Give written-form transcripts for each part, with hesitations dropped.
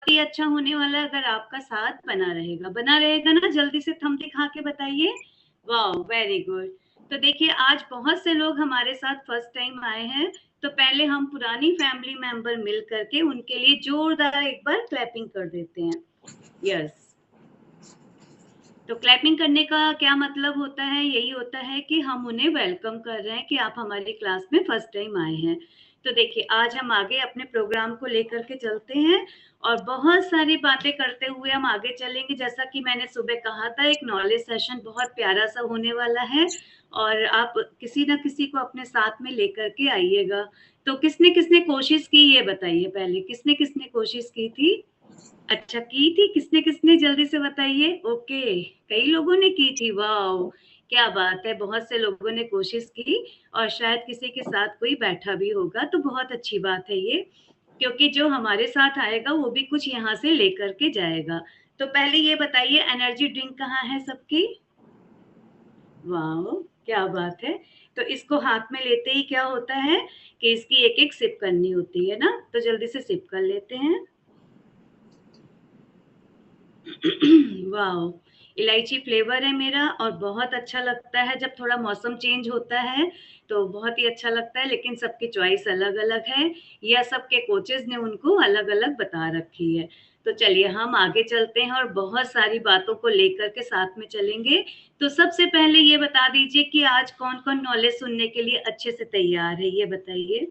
ही अच्छा होने वाला है अगर आपका साथ बना रहेगा ना। जल्दी से थंब दिखा के बताइए। वाह, वेरी गुड। तो देखिए आज बहुत से लोग हमारे साथ फर्स्ट टाइम आए हैं, तो पहले हम पुरानी फैमिली मेंबर मिल करके उनके लिए जोरदार एक बार क्लैपिंग कर देते हैं। यस। तो क्लैपिंग करने का क्या मतलब होता है? यही होता है कि हम उन्हें वेलकम कर रहे हैं कि आप हमारी क्लास में फर्स्ट टाइम आए हैं। तो देखिए आज हम आगे अपने प्रोग्राम को लेकर के चलते हैं और बहुत सारी बातें करते हुए हम आगे चलेंगे। जैसा कि मैंने सुबह कहा था, एक नॉलेज सेशन बहुत प्यारा सा होने वाला है और आप किसी ना किसी को अपने साथ में लेकर के आइएगा। तो किसने किसने कोशिश की ये बताइए, पहले किसने किसने कोशिश की थी? अच्छा की थी, किसने किसने जल्दी से बताइए। ओके, कई लोगों ने की थी। वाओ, क्या बात है, बहुत से लोगों ने कोशिश की और शायद किसी के साथ कोई बैठा भी होगा, तो बहुत अच्छी बात है ये, क्योंकि जो हमारे साथ आएगा वो भी कुछ यहाँ से लेकर के जाएगा। तो पहले ये बताइए, एनर्जी ड्रिंक कहाँ है सबकी? वाओ, क्या बात है। तो इसको हाथ में लेते ही क्या होता है कि इसकी एक एक सिप करनी होती है ना, तो जल्दी से सिप कर लेते हैं। वाओ, इलायची फ्लेवर है मेरा और बहुत अच्छा लगता है जब थोड़ा मौसम चेंज होता है, तो बहुत ही अच्छा लगता है। लेकिन सबकी चॉइस अलग-अलग है, या सबके कोचेज़ ने उनको अलग-अलग बता रखी है। तो चलिए हम आगे चलते हैं और बहुत सारी बातों को लेकर के साथ में चलेंगे। तो सबसे पहले ये बता दीजिए कि आज कौन-कौन नॉलेज सुनने के लिए अच्छे से तैयार है, ये बताइए?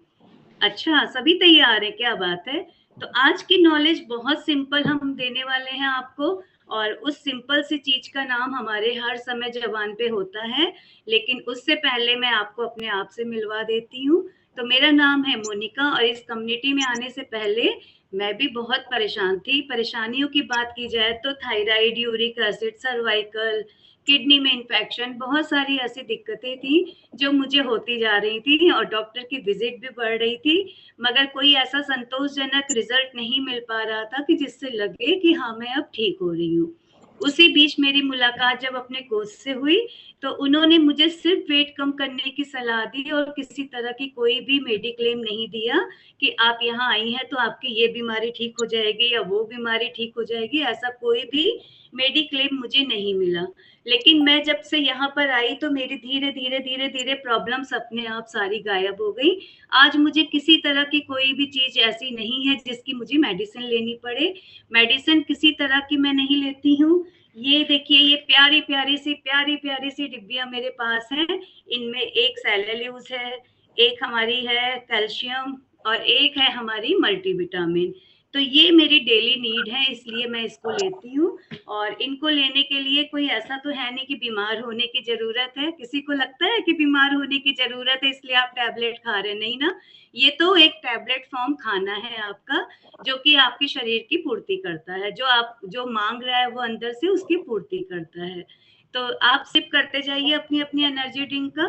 अच्छा, सभी तैयार हैं, क्या बात है। तो आज की नॉलेज बहुत सिंपल हम देने वाले हैं आपको, और उस सिंपल सी चीज़ का नाम हमारे हर समय ज़ुबान पे होता है। लेकिन उससे पहले मैं आपको अपने आप से मिलवा देती हूँ। तो मेरा नाम है मोनिका और इस कम्युनिटी में आने से पहले मैं भी बहुत परेशान थी। परेशानियों की बात की जाए तो thyroid, uric acid, cervical, kidney में इन्फेक्शन, बहुत सारी ऐसी दिक्कतें थी जो मुझे होती जा रही थी और डॉक्टर की विजिट भी बढ़ रही थी, मगर कोई ऐसा संतोषजनक रिजल्ट नहीं मिल पा रहा था कि जिससे लगे कि हाँ मैं अब ठीक हो रही हूँ। उसी बीच मेरी मुलाकात जब अपने कोच से हुई, तो उन्होंने मुझे सिर्फ वेट कम करने की सलाह दी और किसी तरह की कोई भी मेडिक्लेम नहीं दिया कि आप यहाँ आई हैं तो आपकी ये बीमारी ठीक हो जाएगी या वो बीमारी ठीक हो जाएगी। ऐसा कोई भी मेडिक्लेम मुझे नहीं मिला। लेकिन मैं जब से यहाँ पर आई तो मेरी धीरे-धीरे प्रॉब्लम्स अपने आप सारी गायब हो गई। आज मुझे किसी तरह की कोई भी चीज़ ऐसी नहीं है जिसकी मुझे मेडिसिन लेनी पड़े। मेडिसिन किसी तरह की मैं नहीं लेती हूँ। ये देखिए, ये प्यारी-प्यारी सी डिब्बियाँ मेरे पास हैं। इनमें एक सेलेल्यूज है, एक हमारी है कैल्शियम और एक है हमारी मल्टीविटामिन। तो ये मेरी डेली नीड है, इसलिए मैं इसको लेती हूँ। और इनको लेने के लिए कोई ऐसा तो है नहीं कि बीमार होने की ज़रूरत है। किसी को लगता है कि बीमार होने की ज़रूरत है इसलिए आप टैबलेट खा रहे हैं, नहीं ना। ये तो एक टैबलेट फॉर्म खाना है आपका, जो कि आपके शरीर की पूर्ति करता है। जो आप जो माँग रहा है वो अंदर से उसकी पूर्ति करता है। तो आप सिप करते जाइए अपनी-अपनी एनर्जी ड्रिंक का।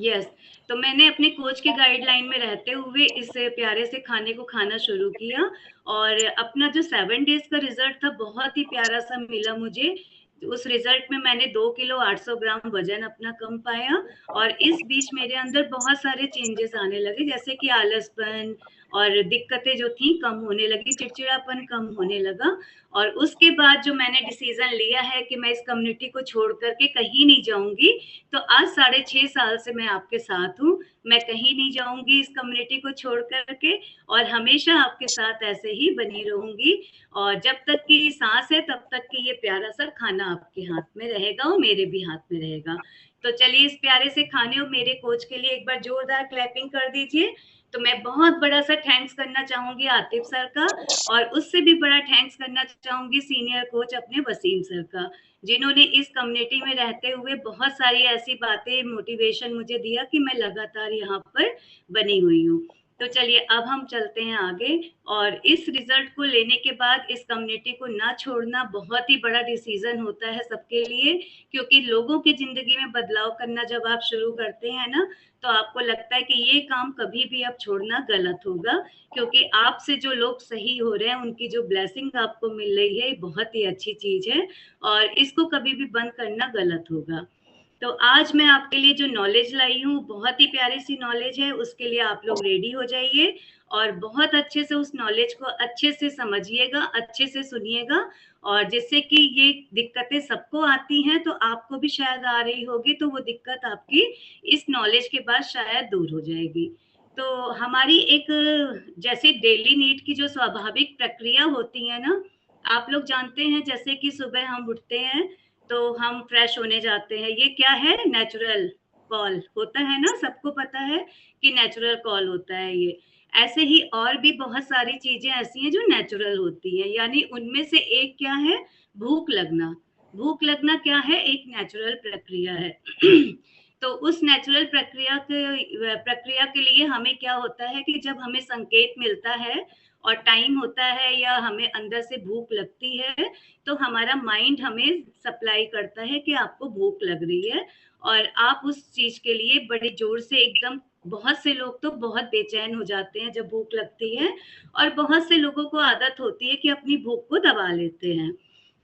यस। तो मैंने अपने कोच के गाइडलाइन में रहते हुए इस प्यारे से खाने को खाना शुरू किया और अपना जो 7 डेज़ का रिज़ल्ट था बहुत ही प्यारा-सा मिला मुझे। उस रिज़ल्ट में मैंने 2 किलो 800 ग्राम वज़न अपना कम पाया और इस बीच मेरे अंदर बहुत सारे चेंजेज़ आने लगे, जैसे कि आलसपन और दिक्कतें जो थी कम होने लगी, चिड़चिड़ापन कम होने लगा। और उसके बाद जो मैंने डिसीज़न लिया है कि मैं इस कम्युनिटी को छोड़ कर के कहीं नहीं जाऊँगी, तो आज 6.5 साल से मैं आपके साथ हूँ। मैं कहीं नहीं जाऊँगी इस कम्युनिटी को छोड़ कर के और हमेशा आपके साथ ऐसे ही बनी रहूँगी। और जब तक की साँस है तब तक कि ये प्यारा-सा खाना आपके हाथ में रहेगा और मेरे भी हाथ में रहेगा। तो चलिए इस प्यारे से खाने और मेरे कोच के लिए एक बार ज़ोरदार क्लैपिंग कर दीजिए। तो मैं बहुत बड़ा-सा थैंक्स करना चाहूँगी आतिफ सर का, और उससे भी बड़ा थैंक्स करना चाहूँगी सीनियर कोच अपने वसीम सर का, जिन्होंने इस कम्युनिटी में रहते हुए बहुत सारी ऐसी बातें मोटिवेशन मुझे दिया कि मैं लगातार यहाँ पर बनी हुई हूँ। तो चलिए अब हम चलते हैं आगे, और इस रिजल्ट को लेने के बाद इस कम्युनिटी को ना छोड़ना बहुत ही बड़ा डिसीजन होता है सबके लिए, क्योंकि लोगों की ज़िंदगी में बदलाव करना जब आप शुरू करते हैं ना, तो आपको लगता है कि ये काम कभी भी अब छोड़ना गलत होगा, क्योंकि आपसे जो लोग सही हो रहे हैं, उनकी जो ब्लेसिंग आपको मिल रही है, ये बहुत ही अच्छी चीज़ है और इसको कभी भी बंद करना गलत होगा। तो आज मैं आपके लिए जो नॉलेज लाई हूँ, बहुत ही प्यारी सी नॉलेज है, उसके लिए आप लोग रेडी हो जाइए और बहुत अच्छे से उस नॉलेज को अच्छे से समझिएगा, अच्छे से सुनिएगा और जिससे कि ये दिक्कतें सबको आती हैं, तो आपको भी शायद आ रही होगी, तो वो दिक्कत आपकी इस नॉलेज के बाद शायद दूर हो जाएगी। तो हमारी एक जैसे डेली नीड की जो स्वाभाविक प्रक्रिया होती है ना, आप लोग जानते हैं जैसे कि सुबह हम उठते हैं तो हम फ्रेश होने जाते हैं। ये क्या है? नेचुरल कॉल होता है ना, सबको पता है कि नेचुरल कॉल होता है ये। ऐसे ही और भी बहुत सारी चीज़ें ऐसी हैं जो नेचुरल होती हैं, यानी उनमें से एक क्या है? भूख लगना। भूख लगना क्या है? एक नेचुरल प्रक्रिया है। तो उस नेचुरल प्रक्रिया के लिए हमें क्या होता है कि जब हमें संकेत मिलता है और टाइम होता है या हमें अंदर से भूख लगती है, तो हमारा माइंड हमें सप्लाई करता है कि आपको भूख लग रही है और आप उस चीज़ के लिए बड़े ज़ोर से एकदम बहुत से लोग तो बहुत बेचैन हो जाते हैं जब भूख लगती है और बहुत से लोगों को आदत होती है कि अपनी भूख को दबा लेते हैं।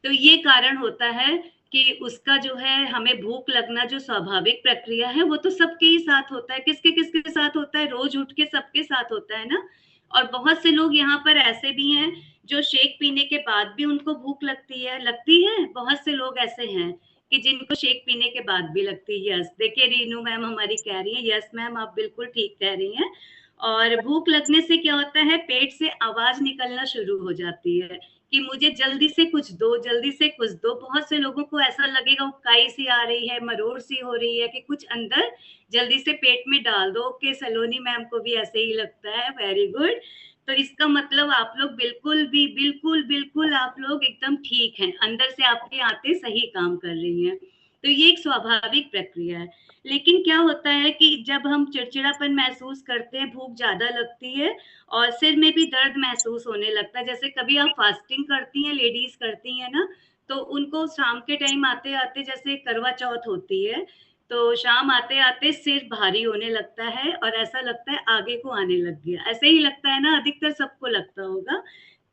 तो ये कारण होता है कि उसका जो है हमें भूख लगना जो स्वाभाविक प्रक्रिया है वो तो सबके ही साथ होता है। किसके साथ होता है? रोज़ उठ के सबके साथ होता है ना। और बहुत से लोग यहाँ पर ऐसे भी हैं जो शेक पीने के बाद भी उनको भूख लगती है? बहुत से लोग ऐसे हैं कि जिनको शेक पीने के बाद भी लगती है। यस, देखिए रीनू मैम हमारी कह रही हैं, यस मैम आप बिल्कुल ठीक कह रही हैं। और भूख लगने से क्या होता है? पेट से आवाज़ निकलना शुरू हो जाती है कि मुझे जल्दी से कुछ दो, जल्दी से कुछ दो। बहुत से लोगों को ऐसा लगेगा उबकाई सी आ रही है, मरोड़ सी हो रही है कि कुछ अंदर जल्दी से पेट में डाल दो। ओके, सलोनी मैम को भी ऐसे ही लगता है, वेरी गुड। तो इसका मतलब आप लोग बिल्कुल आप लोग एकदम ठीक हैं, अंदर से आपके आते सही काम कर रही हैं। तो ये एक स्वाभाविक प्रक्रिया है। लेकिन क्या होता है कि जब हम चिड़चिड़ापन महसूस करते हैं, भूख ज़्यादा लगती है और सिर में भी दर्द महसूस होने लगता है। जैसे कभी आप फास्टिंग करती हैं, लेडीज़ करती हैं ना, तो उनको शाम के टाइम आते-आते जैसे करवा चौथ होती है, तो शाम आते-आते सिर भारी होने लगता है और ऐसा लगता है आगे को आने लग गया। ऐसे ही लगता है ना, अधिकतर सबको लगता होगा।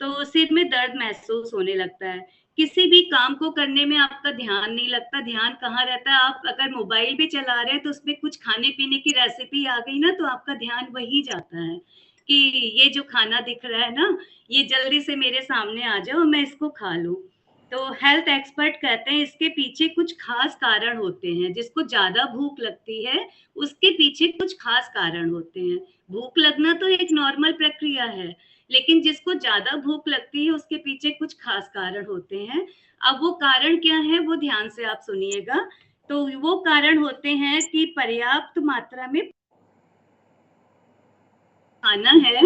तो सिर में दर्द महसूस होने लगता है। किसी भी काम को करने में आपका ध्यान नहीं लगता, ध्यान कहाँ रहता है? आप अगर मोबाइल भी चला रहे हैं तो उसमें कुछ खाने-पीने की रेसिपी आ गई ना, तो आपका ध्यान वहीं जाता है कि ये जो खाना दिख रहा है ना, ये जल्दी से मेरे सामने आ जाए और मैं इसको खा लूँ। तो हेल्थ एक्सपर्ट कहते हैं इसके पीछे कुछ खास कारण होते हैं। जिसको ज़्यादा भूख लगती है, उसके पीछे कुछ खास कारण होते हैं। भूख लगना तो एक नॉर्मल प्रक्रिया है, लेकिन जिसको ज़्यादा भूख लगती है, उसके पीछे कुछ खास कारण होते हैं। अब वो कारण क्या है, वो ध्यान से आप सुनिएगा। तो वो कारण होते हैं कि पर्याप्त मात्रा में खाना है।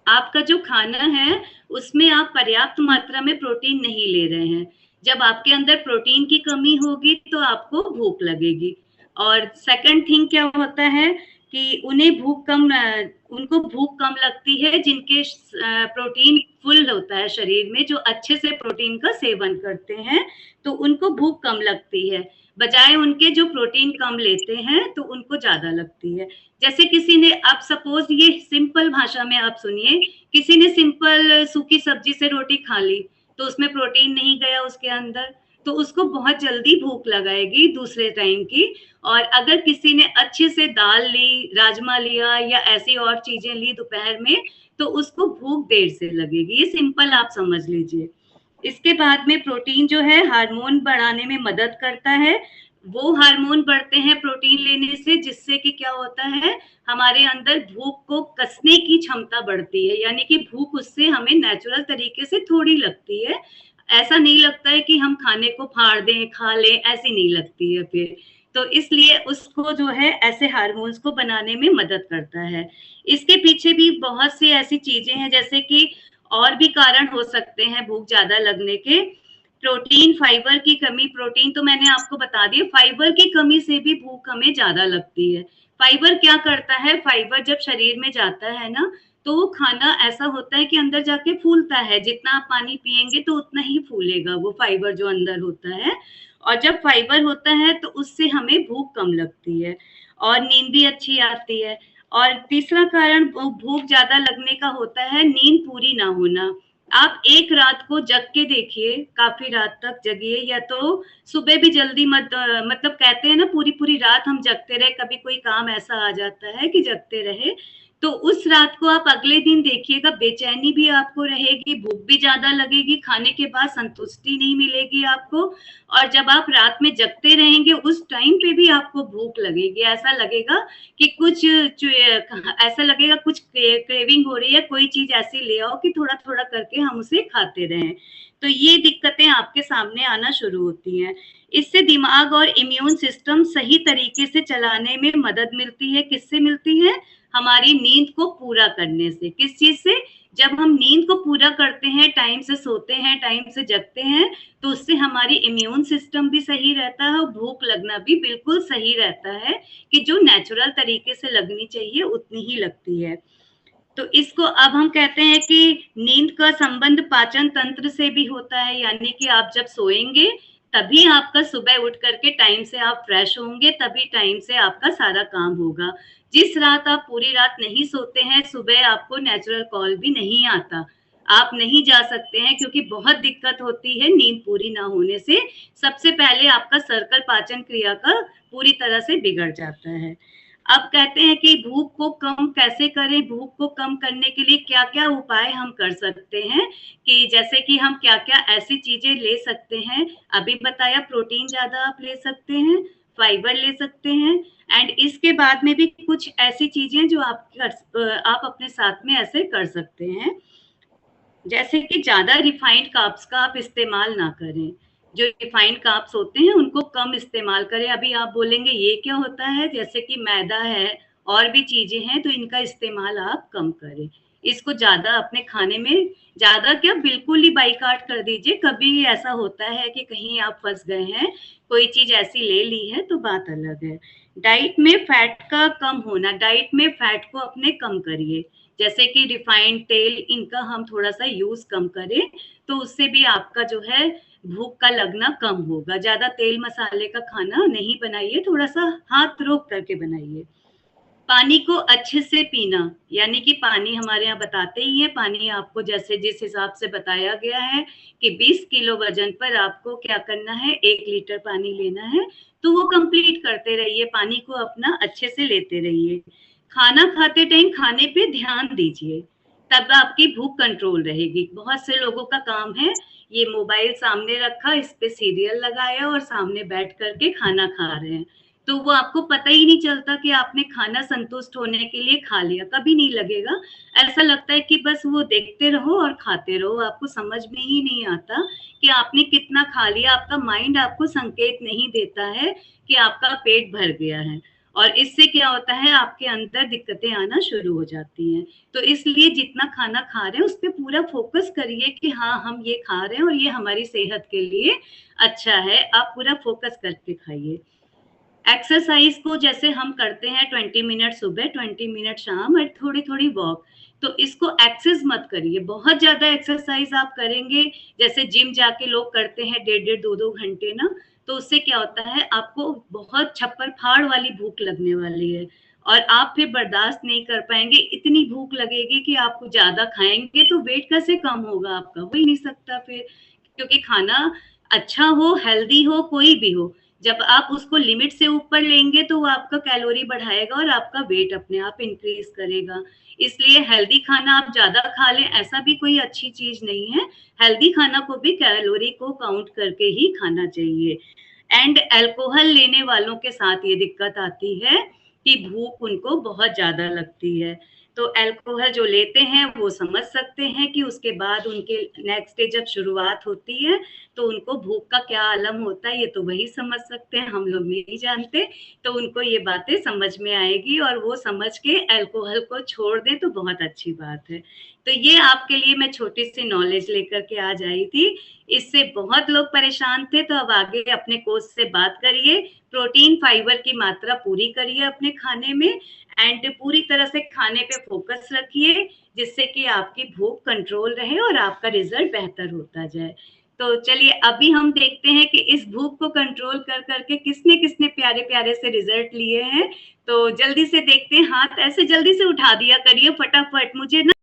आपका जो खाना है, उसमें आप पर्याप्त मात्रा में प्रोटीन नहीं ले रहे हैं। जब आपके अंदर प्रोटीन की कमी होगी, तो आपको भूख लगेगी। और सेकंड थिंग क्या होता है कि उनको भूख कम लगती है जिनके प्रोटीन फुल होता है शरीर में, जो अच्छे से प्रोटीन का सेवन करते हैं, तो उनको भूख कम लगती है। बजाय उनके जो प्रोटीन कम लेते हैं, तो उनको ज़्यादा लगती है। जैसे किसी ने, आप सपोज ये सिंपल भाषा में आप सुनिए, किसी ने सिंपल सूखी सब्जी से रोटी खा ली, तो उसमें प्रोटीन नहीं गया उसके अंदर, तो उसको बहुत जल्दी भूख लगाएगी दूसरे टाइम की। और अगर किसी ने अच्छे से दाल ली, राजमा लिया या ऐसी और चीजें ली दोपहर में, तो उसको भूख देर से लगेगी। ये सिंपल आप समझ लीजिए। इसके बाद में प्रोटीन जो है हार्मोन बढ़ाने में मदद करता है। वो हार्मोन बढ़ते हैं प्रोटीन लेने से, जिससे कि क्या होता है, हमारे अंदर भूख को कसने की क्षमता बढ़ती है, यानी कि भूख उससे हमें नेचुरल तरीके से थोड़ी लगती है। ऐसा नहीं लगता है कि हम खाने को फाड़ दें, खा लें, ऐसी नहीं लगती है फिर। तो इसलिए उसको जो है ऐसे हार्मोन्स को बनाने में मदद करता है। इसके पीछे भी बहुत सी ऐसी चीजें हैं, जैसे कि और भी कारण हो सकते हैं भूख ज्यादा लगने के। प्रोटीन, फाइबर की कमी। प्रोटीन तो मैंने आपको बता दिया, फाइबर की कमी से भी भूख हमें ज्यादा लगती है। फाइबर क्या करता है? फाइबर जब शरीर में जाता है ना, तो वो खाना ऐसा होता है कि अंदर जाके फूलता है। जितना आप पानी पिएंगे तो उतना ही फूलेगा वो फाइबर जो अंदर होता है। और जब फाइबर होता है तो उससे हमें भूख कम लगती है और नींद भी अच्छी आती है। और तीसरा कारण भूख ज्यादा लगने का होता है नींद पूरी ना होना। आप एक रात को जग के देखिए, काफ़ी रात तक जगिए या तो सुबह भी जल्दी मत मतलब कहते हैं ना पूरी-पूरी रात हम जगते रहे, कभी कोई काम ऐसा आ जाता है कि जगते रहे, तो उस रात को आप अगले दिन देखिएगा बेचैनी भी आपको रहेगी, भूख भी ज़्यादा लगेगी, खाने के बाद संतुष्टि नहीं मिलेगी आपको और जब आप रात में जगते रहेंगे उस टाइम पे भी आपको भूख लगेगी। ऐसा लगेगा कि कुछ ऐसा लगेगा कुछ क्रेविंग हो रही है, कोई चीज़ ऐसी ले आओ कि थोड़ा-थोड़ा करके हम उसे खाते रहें। तो ये दिक्कतें आपके सामने आना शुरू होती हैं। इससे दिमाग और इम्यून सिस्टम सही तरीके से चलाने में मदद मिलती है। किससे मिलती है? हमारी नींद को पूरा करने से। किस चीज़ से? जब हम नींद को पूरा करते हैं, टाइम से सोते हैं, टाइम से जगते हैं, तो उससे हमारी इम्यून सिस्टम भी सही रहता है और भूख लगना भी बिल्कुल सही रहता है कि जो नेचुरल तरीके से लगनी चाहिए उतनी ही लगती है। तो इसको अब हम कहते हैं कि नींद का संबंध पाचन तंत्र से भी होता है, यानी कि आप जब सोएँगे, तभी आपका सुबह उठ कर के टाइम से आप फ्रेश होंगे, तभी टाइम से आपका सारा काम होगा। जिस रात आप पूरी रात नहीं सोते हैं, सुबह आपको नेचुरल कॉल भी नहीं आता। आप नहीं जा सकते हैं क्योंकि बहुत दिक्कत होती है नींद पूरी ना होने से। सबसे पहले आपका सर्कल पाचन क्रिया का पूरी तरह से बिगड़ जाता है। अब कहते हैं कि भूख को कम कैसे करें? भूख को कम करने के लिए क्या-क्या उपाय हम कर सकते हैं कि जैसे कि हम क्या-क्या ऐसी चीज़ें ले सकते हैं? अभी बताया प्रोटीन ज़्यादा आप ले सकते हैं, फाइबर ले सकते हैं एंड इसके बाद में भी कुछ ऐसी चीज़ें जो आप अपने साथ में ऐसे कर सकते हैं। जैसे कि ज़्यादा रिफाइंड कार्ब्स का आप इस्तेमाल ना करें। जो रिफाइंड कार्ब्स होते हैं उनको कम इस्तेमाल करें। अभी आप बोलेंगे ये क्या होता है? जैसे कि मैदा है और भी चीज़ें हैं तो इनका इस्तेमाल आप कम करें। इसको ज़्यादा अपने खाने में ज़्यादा क्या बिल्कुल ही बाइकाट कर दीजिए। कभी ऐसा होता है कि कहीं आप फँस गए हैं, कोई चीज़ ऐसी ले ली है तो बात अलग है। डाइट में फैट का कम होना, डाइट में फैट को अपने कम करिए। जैसे कि रिफाइंड तेल इनका हम थोड़ा-सा यूज़ कम करें, तो उससे भी आपका जो है भूख का लगना कम होगा। ज़्यादा तेल मसाले का खाना नहीं बनाइए, थोड़ा-सा हाथ रोक करके बनाइए। पानी को अच्छे से पीना, यानी कि पानी हमारे यहाँ बताते ही हैं, पानी आपको जैसे जिस हिसाब से बताया गया है कि 20 किलो वज़न पर आपको क्या करना है, 1 लीटर पानी लेना है, तो वो कंप्लीट करते रहिए, पानी को अपना अच्छे से लेते रहिए। खाना खाते टाइम खाने पे ध्यान दीजिए, तब आपकी भूख कंट्रोल रहेगी। बहुत से लोगों का काम है, ये मोबाइल सामने रखा, इस पे सीरियल लगाया और सामने बैठ कर के खाना खा रहे हैं। तो वो आपको पता ही नहीं चलता कि आपने खाना संतुष्ट होने के लिए खा लिया, कभी नहीं लगेगा। ऐसा लगता है कि बस वो देखते रहो और खाते रहो, आपको समझ में ही नहीं आता कि आपने कितना खा लिया, आपका माइंड आपको संकेत नहीं देता है कि आपका पेट भर गया है। और इससे क्या होता है आपके अंदर दिक्कतें आना शुरू हो जाती हैं। तो इसलिए जितना खाना खा रहे हैं, उस पे पूरा फ़ोकस करिए कि हाँ, हम ये खा रहे हैं और ये हमारी सेहत के लिए अच्छा है। आप पूरा फ़ोकस करके खाइए। एक्सरसाइज़ को जैसे हम करते हैं 20 मिनट सुबह, 20 मिनट शाम और थोड़ी-थोड़ी वॉक। तो इसको एक्सेस मत करिए, बहुत ज़्यादा एक्सरसाइज़ आप करेंगे, जैसे जिम जाके लोग करते हैं डेढ़-डेढ़ 2-2 घंटे ना, तो उससे क्या होता है आपको बहुत छप्पर-फाड़ वाली भूख लगने वाली है और आप फिर बर्दाश्त नहीं कर पाएँगे, इतनी भूख लगेगी कि आप ज़्यादा खाएँगे तो वेट कैसे कम होगा आपका? हो ही नहीं सकता फिर, क्योंकि खाना अच्छा हो, हेल्दी हो, कोई भी हो, जब आप उसको लिमिट से ऊपर लेंगे तो वो आपका कैलोरी बढ़ाएगा और आपका वेट अपने आप इंक्रीज़ करेगा। इसलिए हेल्दी खाना आप ज़्यादा खा लें, ऐसा भी कोई अच्छी चीज़ नहीं है। हेल्दी खाना को भी कैलोरी को काउंट करके ही खाना चाहिए। एंड अल्कोहल लेने वालों के साथ ये दिक्कत आती है कि भूख उनको बहुत ज़्यादा लगती है। तो अल्कोहल जो लेते हैं वो समझ सकते हैं कि उसके बाद उनके नेक्स्ट डे जब शुरुआत होती है तो उनको भूख का क्या आलम होता है ये तो वही समझ सकते हैं, हम लोग नहीं जानते। तो उनको ये बातें समझ में आएगी और वो समझ के अल्कोहल को छोड़ दें तो बहुत अच्छी बात है। तो ये आपके लिए मैं छोटी-सी नॉलेज लेकर के आज आई थी। इससे बहुत लोग परेशान थे तो अब आगे अपने कोच से बात करिए, प्रोटीन, फाइबर की मात्रा पूरी करिए अपने खाने में एंड पूरी तरह से खाने पे फ़ोकस रखिए, जिससे कि आपकी भूख कंट्रोल रहे और आपका रिज़ल्ट बेहतर होता जाए। तो चलिए अभी हम देखते हैं कि इस भूख को कंट्रोल कर के किसने-किसने प्यारे-प्यारे से रिज़ल्ट लिए हैं। तो जल्दी से देखते हैं, हाथ ऐसे जल्दी से उठा दिया करिए फटाफट, मुझे ना